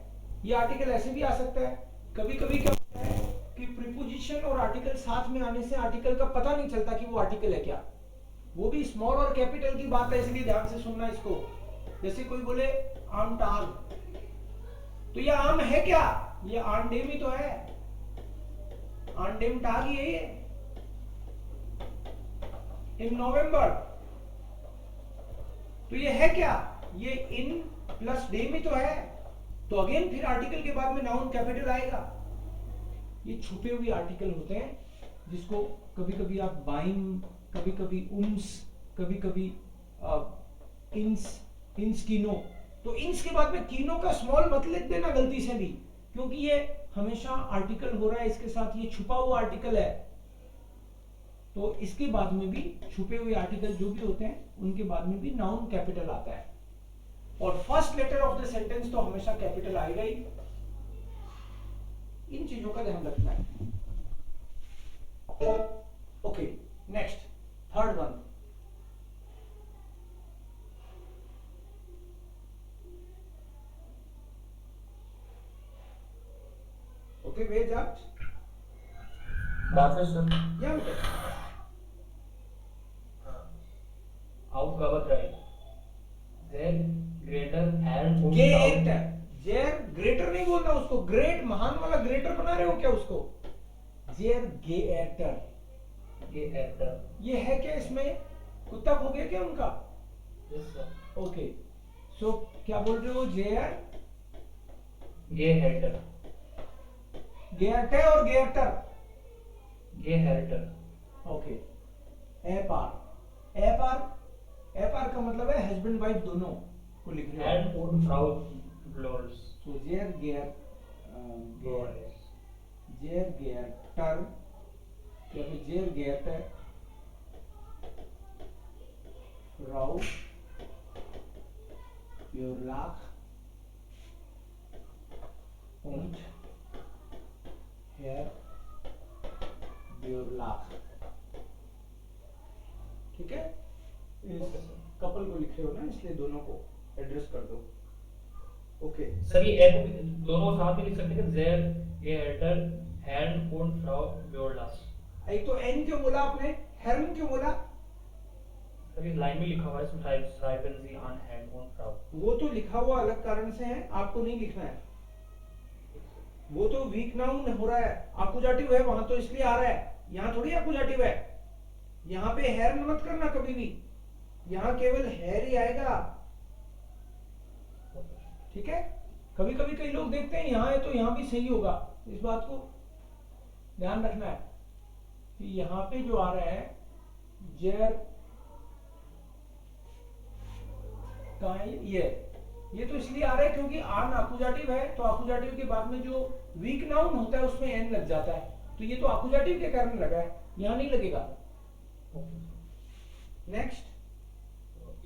S1: ये आर्टिकल ऐसे भी आ सकता है, कभी कभी क्या होता है कि प्रीपोजिशन और आर्टिकल साथ में आने से आर्टिकल का पता नहीं चलता कि वो आर्टिकल है क्या। वो भी स्मॉल और कैपिटल की बात है, इसलिए ध्यान से सुनना इसको। जैसे कोई बोले आम टाग, तो ये आम है क्या, ये आंडेम ही तो है, आंडेम टाग ही है ये। इन नवंबर, तो ये है क्या, ये इन प्लस डेम ही तो है, तो अगेन फिर आर्टिकल के बाद में नाउन कैपिटल आएगा। ये छुपे हुए आर्टिकल होते हैं, जिसको कभी कभी आप बाइंग, कभी कभी उम्स, कभी कभी इंस कीनो, तो इंस के बाद में कीनो का स्मॉल मत लिख देना गलती से भी, क्योंकि ये हमेशा आर्टिकल हो रहा है इसके साथ, ये छुपा हुआ आर्टिकल है। तो इसके बाद में भी छुपे हुए आर्टिकल जो भी होते हैं, उनके बाद में भी नाउन कैपिटल आता है। और first letter of the sentence तो हमेशा कैपिटल आएगा ही। इन चीजों का ध्यान रखना है। Okay, next, third one. Okay, वे जाट
S5: बात है सर।
S1: या बेटा
S5: आउट कवर राइट देयर ग्रेटर एंड
S1: ग्रेटर, जेर ग्रेटर नहीं बोलना उसको, ग्रेट महान वाला ग्रेटर बना रहे हो क्या उसको, जेर गेटर,
S5: गेटर।
S1: ये है क्या, इसमें कुत्ता हो गया क्या उनका।
S5: Yes sir.
S1: ओके, सो क्या बोल रहे हो, जेर
S5: गेटर,
S1: गेटे और गेटर,
S5: गेटर।
S1: ओके। एपार का मतलब है हस्बैंड वाइफ दोनों को लिख रहे
S5: एंड
S1: हो।
S5: und Frau Blors।
S1: सो जेर गेटर, जेर गेटर, या फिर जेर गेटर राउ Björlach und Herr Björlach, ठीक है। इस कपल को लिखे हो ना, इसलिए दोनों को एड्रेस कर दो। ओके,
S5: सर ये दोनों साथ में लिख सकते हैं, देयर गेटर एंड und Frau Blors।
S1: एक तो एन क्यों बोला आपने, हेर्न क्यों बोला,
S5: सर इस लाइन में लिखा हुआ है schreiben Sie an Herrn und Frau।
S1: वो तो लिखा हुआ अलग कारण से है, आपको नहीं लिखना है। वो तो वीक नाउन हो रहा है, आकुजाटिव है, वहां तो इसलिए आ रहा है, यहाँ थोड़ी आकुजाटिव है। यहाँ पे हेयर मत करना कभी भी, यहाँ केवल हेयर ही आएगा। ठीक है, कभी कभी कई लोग देखते हैं यहाँ है तो यहाँ भी सही होगा, इस बात को ध्यान रखना है कि यहाँ पे जो आ रहा है जेर ये तो इसलिए आ रहा है क्योंकि आन आकुजाटिव है, तो आकुजाटिव के बाद में जो वीक नाउन होता है उसमें एन लग जाता है, तो ये तो आकुजाटिव के कारण लगा है, यहाँ नहीं लगेगा। Next,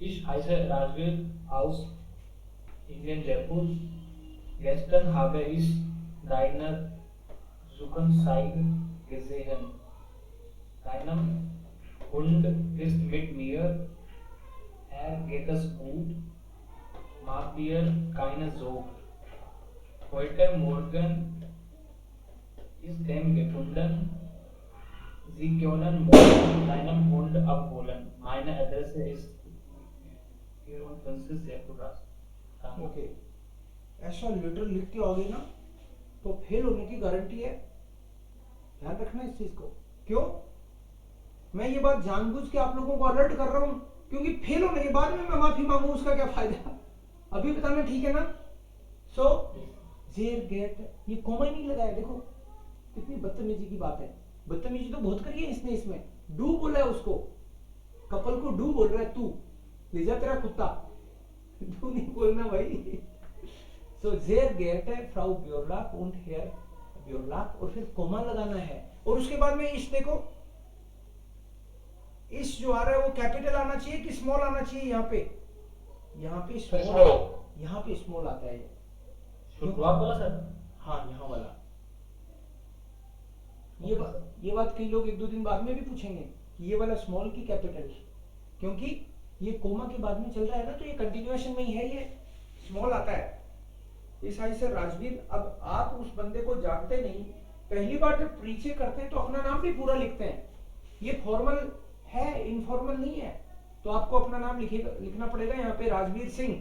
S5: Ich heiße Rajveer aus Indian Jaipur। Gestern habe ich deine Suchenzeit gesehen। Deinem Hund ist mit mir, geht es gut, mach dir keine Sorge। Heute Morgen ist dem gefunden, Sie können morgen deinen Hund abholen। Meine Adresse ist 54 Jaipur।
S1: Okay, ऐसा letter लिख के आओगे ना तो fail होने की guarantee है, ध्यान रखना इस चीज को। क्यों? मैं ये बात जानबूझ के आप लोगों को अलर्ट कर रहा हूं, क्योंकि फेल होने के बाद में मैं माफी मांगू, उसका क्या फायदा? अभी बताना ठीक है ना? सो जेर गेट, ये कोमा ही नहीं लगाया, देखो कितनी बदतमीजी की बात है। बदतमीजी तो बहुत करी है इसने, इसमें डू बोला है उसको, कपल को डू बोल रहा है, तू ले जा तेरा कुत्ता, डू नहीं बोलना भाई। सो जेर गेट है फ्राउ ब्योरलाक und Herr ब्योरलाक, और फिर कोमा लगाना है, और उसके बाद में इस देखो, इस जो आ रहा है वो कैपिटल आना चाहिए कि स्मॉल आना चाहिए? यहाँ पे स्मॉल, यहाँ पे स्मॉल आता है।
S5: शुरुआत वाला सर?
S1: हाँ, यहाँ वाला। ये बात कई लोग एक दो दिन बाद में भी पूछेंगे कि ये वाला स्मॉल की कैपिटल, क्योंकि ये कोमा के बाद में चल रहा है ना, तो ये कंटिन्यूएशन में ही है, ये स्मॉल आता है। इस आई से राजवीर, अब आप उस बंदे को जानते नहीं, पहली बार जब परिचय करते हैं तो अपना नाम भी पूरा लिखते हैं। ये फॉर्मल है, इनफॉर्मल नहीं है, तो आपको अपना नाम लिखना पड़ेगा यहाँ पे, राजवीर सिंह।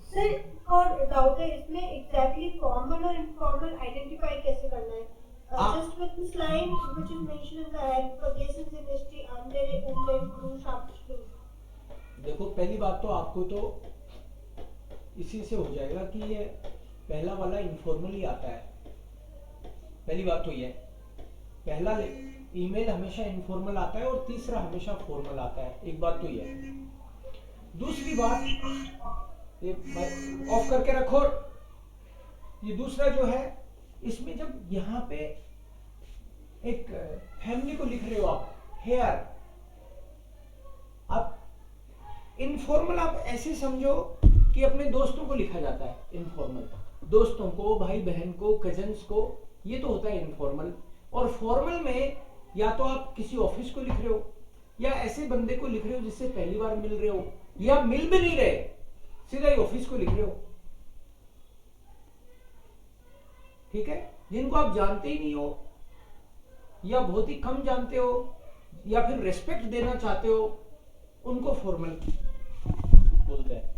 S4: सर और डाउट है इसमें, एग्जैक्टली फॉर्मल और इनफॉर्मल आइडेंटिफाई कैसे करना है? Just with this line which is mentioned in the ad, vergessen Sie nicht die andere Umlenkung।
S1: देखो, पहली बात तो आपको तो इसी से हो जाएगा कि ये पहला वाला इनफॉर्मल ही आता है। पहली बात तो ये, पहला ईमेल हमेशा इनफॉर्मल आता है और तीसरा हमेशा फॉर्मल आता है, एक बात तो ये। दूसरी बात, ये ऑफ करके रखो। ये दूसरा जो है, इसमें जब यहाँ पे एक फैमिली को लिख रहे हो आप, हेयर, आप इनफॉर्मल आप ऐसे समझो कि अपने दोस्तों को लिखा जाता है इनफॉर्मल, दोस्तों को, भाई बहन को, कजन्स को, ये तो होता है इनफॉर्मल। और फॉर्मल में या तो आप किसी ऑफिस को लिख रहे हो, या ऐसे बंदे को लिख रहे हो जिससे पहली बार मिल रहे हो, या मिल भी नहीं रहे, सीधा ही ऑफिस को लिख रहे हो। ठीक है, जिनको आप जानते ही नहीं हो, या बहुत ही कम जानते हो, या फिर रेस्पेक्ट देना चाहते हो, उनको फॉर्मल बोलते हैं।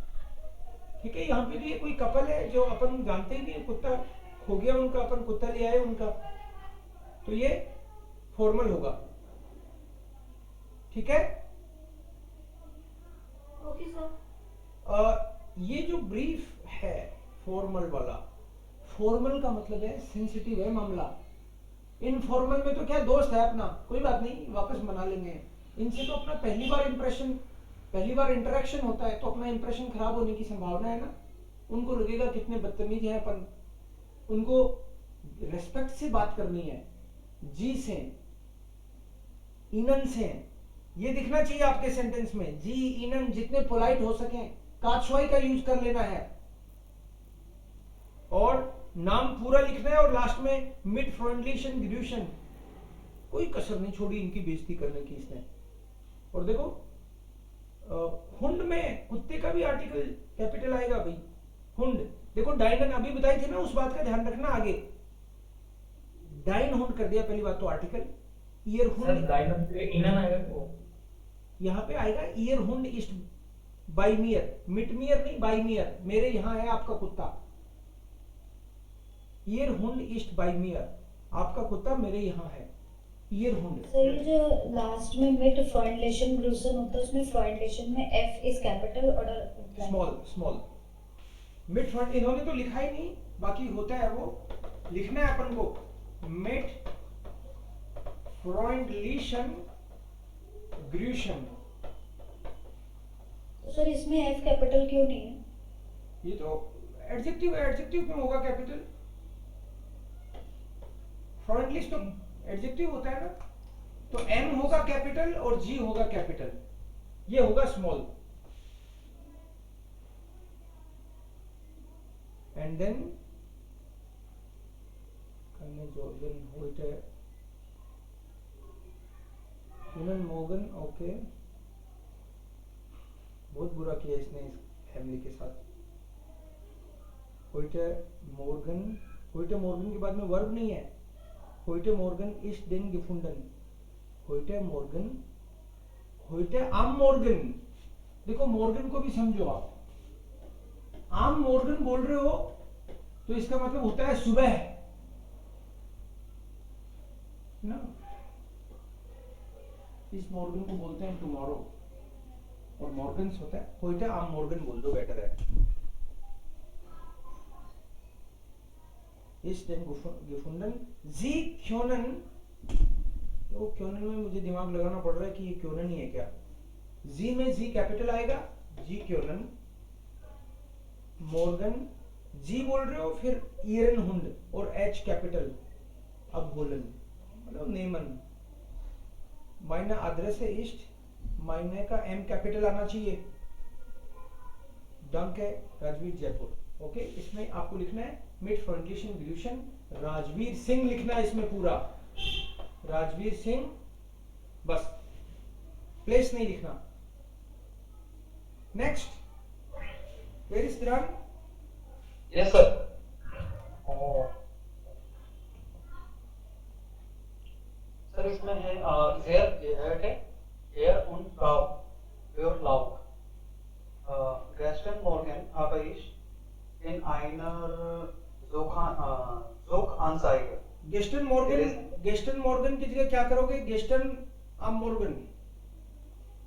S1: ठीक है, यहाँ पे तो ये कोई कपल है जो अपन जानते ही नहीं, कुत्ता खो गया उनका, अपन कुत्ता ले आए उनका, तो ये फॉर्मल होगा। ठीक है,
S4: ओके सर।
S1: ये जो ब्रीफ है फॉर्मल वाला, फॉर्मल का मतलब है सेंसिटिव है मामला। इनफॉर्मल में तो क्या, दोस्त है अपना, कोई बात नहीं, वापस मना लेंगे। इनसे तो अपना पहली बार इंप्रेशन, पहली बार इंटरेक्शन होता है, तो अपना इंप्रेशन खराब होने की संभावना है ना। उनको लगेगा कितने बदतमीज हैं अपन, उनको रेस्पेक्ट से बात करनी है, जी से, इनन से, ये दिखना चाहिए आपके सेंटेंस में, जी इनन, जितने पोलाइट हो सके, काछवाई का यूज कर लेना है, और नाम पूरा लिखना है, और लास्ट में मिड फ्रेंडलिशन ग्रेजुएशन, कोई कसर नहीं छोड़ी इनकी बेइज्जती करने की इसने। और देखो, हुंड में कुत्ते का भी आर्टिकल कैपिटल आएगा भाई, हुंड। देखो डाइनन अभी बताई थी ना, उस बात का ध्यान रखना आगे। डाइन हुंड कर दिया पहली बात तो आर्टिकल, ईयर हुंड,
S5: सर डाइनन पे इनन आएगा वो।
S1: यहाँ पे आएगा ईयर हुंड इस्ट बाई मियर, मिट मियर नहीं बाई मियर, मेरे यहाँ है आपका कुत्ता। ईयर हुंड इस्ट बाई मियर, आपका कुत्ता मेरे यहाँ है, ईयर हुंड।
S3: सर ये जो लास्ट में मिट फ्रॉइडलेशन ग्लूसन होता है उसमें फ्रॉइडलेशन में एफ इज कैपिटल और
S1: स्मॉल स्मॉल। मिड फ्रंट इन्होंने तो लिखा ही नहीं, बाकी होता है वो लिखना है अपन को। मिड फ्रॉइडलेशन ग्लूसन,
S3: तो सर इसमें एफ कैपिटल क्यों नहीं है?
S1: ये तो एडजेक्टिव है, एडजेक्टिव में होगा कैपिटल। फ्रॉइडलिश तो एडजेक्टिव होता है ना, तो एम होगा कैपिटल और जी होगा कैपिटल, ये होगा स्मॉल। एंड देन जॉर्जन होइटे यूनन मोगन, ओके, बहुत बुरा किया इसने इस फैमिली के साथ। होइटे मॉर्गन, होइटे मॉर्गन के बाद में वर्ब नहीं है, होइटे मॉर्गन इस्ट देन gefunden, होइटे मॉर्गन, होइटे आम मॉर्गन। देखो मॉर्गन को भी समझो आप, आम मॉर्गन बोल रहे हो तो इसका मतलब होता है सुबह ना, इस मॉर्गन को बोलते हैं टुमारो, और मॉर्गन्स होता है, होइटे आम मॉर्गन बोल दो बेटर है। इस दिन gefunden, जी क्योनन, तो क्योनन में मुझे दिमाग लगाना पड़ रहा है कि ये क्योनन ही है क्या। जी में जी कैपिटल आएगा, जी क्योनन, मॉर्गन जी बोल रहे हो, फिर ईरन हुंड और एच कैपिटल, अब होलन मतलब नेमन। माइना आदरेस है ईस्ट, माइने का एम कैपिटल आना चाहिए। डंक है राजवीर जयपुर, ओके। इसमें आपको लिखना है मिड फ्रंटेशन ग्लूशन, राजवीर सिंह लिखना है इसमें पूरा, राजवीर सिंह, बस प्लेस नहीं लिखना। नेक्स्ट, वेयर इज दिरान?
S2: Yes sir. सर इसमें है एयर उन फ्राउ योर लाउक Gestern Morgen habe ich in einer Suchanzeige
S1: गेस्टन मॉर्गन, गेस्टन मॉर्गन की जगह क्या करोगे? गेस्टन आम मॉर्गन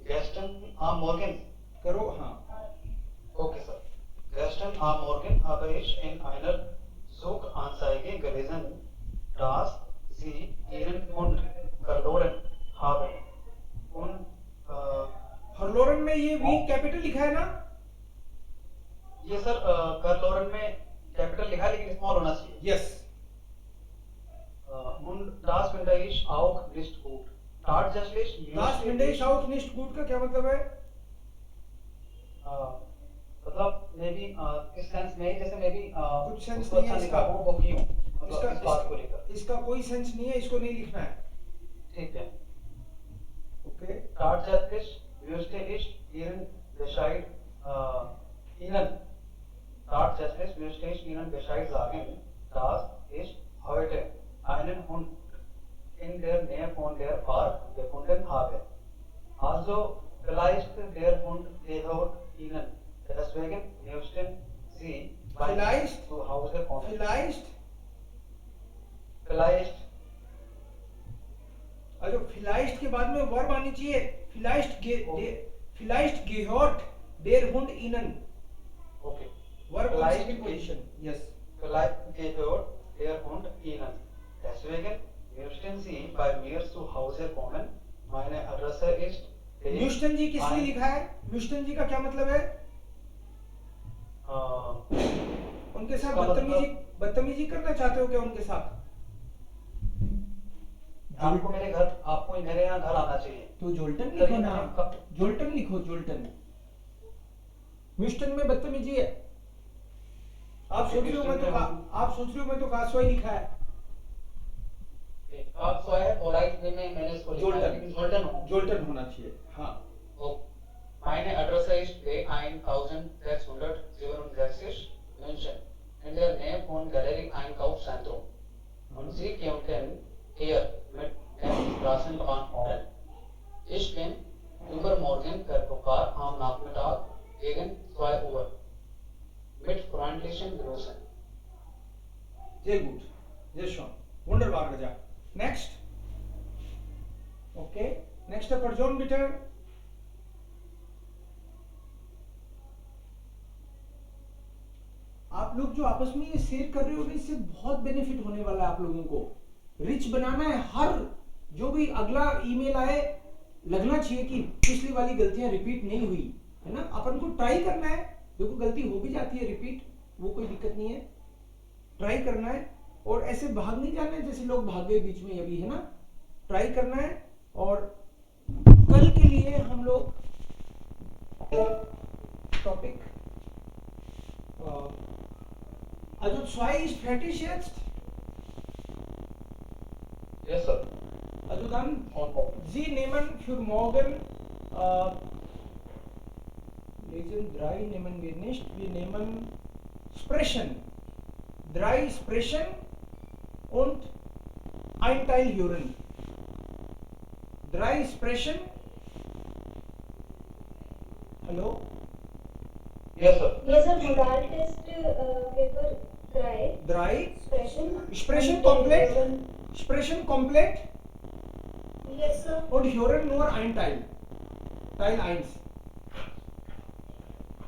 S2: Gestern am Morgen
S1: करो, हाँ।
S2: okay sir Gestern am Morgen habe ich in einer Suchanzeige gelesen dass sie ihren Hund verloren haben und
S1: हरलोरन में ये वी कैपिटल लिखा है ना?
S2: ये सर करलोरन में कैपिटल लिखा है लेकिन स्मॉल होना चाहिए।
S1: Yes.
S2: Und das finde ich auch nicht gut. Tatsächlich
S1: Das finde ich auch nicht gut का क्या मतलब है?
S2: मतलब मे बी इस सेंस में जैसे मे बी
S1: कुछ सेंस नहीं है इसका,
S2: वो क्यों मतलब इस बात को लेकर
S1: इसका कोई सेंस नहीं है, इसको नहीं लिखना है,
S2: ठीक है।
S1: Okay.
S2: Tatsächlich wüsste ich Ihren Bescheid Ihnen tatsächlich wüsste ich Ihnen Bescheid sagen, dass ich heute einen Hund in der Nähe von der Park gefunden habe. Also vielleicht der Hund gehört Ihnen. Deswegen müssten Sie bei mir zu Hause kommen. Vielleicht
S1: also vielleicht के बाद में verb आनी चाहिए, vielleicht gehört der Hund Ihnen,
S2: okay.
S1: Verb
S2: Vielleicht
S1: की position, yes.
S2: Vielleicht gehört der Hund Ihnen. Deswegen müssten Sie bei mir zu Hause kommen. Meine Adresse ist
S1: म्यूस्टन जी किस लिए लिखा है? म्यूस्टन जी का क्या मतलब है? उनके साथ बदतमीजी करना चाहते हो क्या उनके साथ?
S2: आपको मेरे यहाँ घर आना चाहिए।
S1: तो जोल्टन लिखो ना, जोल्टन लिखो, जोल्टन। म्यूस्टन में बदतमीजी है। आप सोच रहे हो मैं तो कासवाई लिखा है।
S2: कासवाई है, पोलाइट वे में मैंने इसको लिखा है, लेकिन
S1: जोल्टन होना चाहिए, हाँ।
S2: Meine Adresse ist B1667 München in der Nähe von Galerie Einkaufszentrum. Und Sie könnten hier mit dem Straßenbahn fahren. Ich bin Übermorgen Verbraucher am Nachmittag gegen 2 Uhr. Mit freundlichen Grüßen.
S1: Sehr gut. Sehr schön. Wunderbar, Raja. Next. Okay. Next Person bitte. आप लोग जो आपस में ये share कर रहे हो ना, इससे बहुत बेनिफिट होने वाला है आप लोगों को। रिच बनाना है। हर जो भी अगला ईमेल आए लगना चाहिए कि पिछली वाली गलतियां रिपीट नहीं हुई, है ना। अपन को ट्राई करना है। देखो गलती हो भी जाती है रिपीट, वो कोई दिक्कत नहीं है। ट्राई करना है और ऐसे भाग नहीं जाना है जैसे लोग भाग गए बीच में अभी, है ना। ट्राई करना है और कल के लिए हम लोग topic also 2 ist fertig jetzt?
S2: Yes, sir.
S1: Also dann,
S2: On.
S1: Sie nehmen für morgen Lesen 3 nehmen wir nicht, wir nehmen Sprechen. 3 Sprechen und ein Teil hören. 3 Sprechen. Hallo?
S2: Yes, sir.
S3: Yes, sir. Modal test paper 3.
S1: 3
S3: Sprechen.
S1: Sprechen komplett. Sprechen komplett
S4: Yes, sir.
S1: und hören nur ein Teil. Teil 1.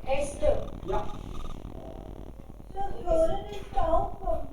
S3: Esther.
S1: Ja.
S4: So, Hören ist auch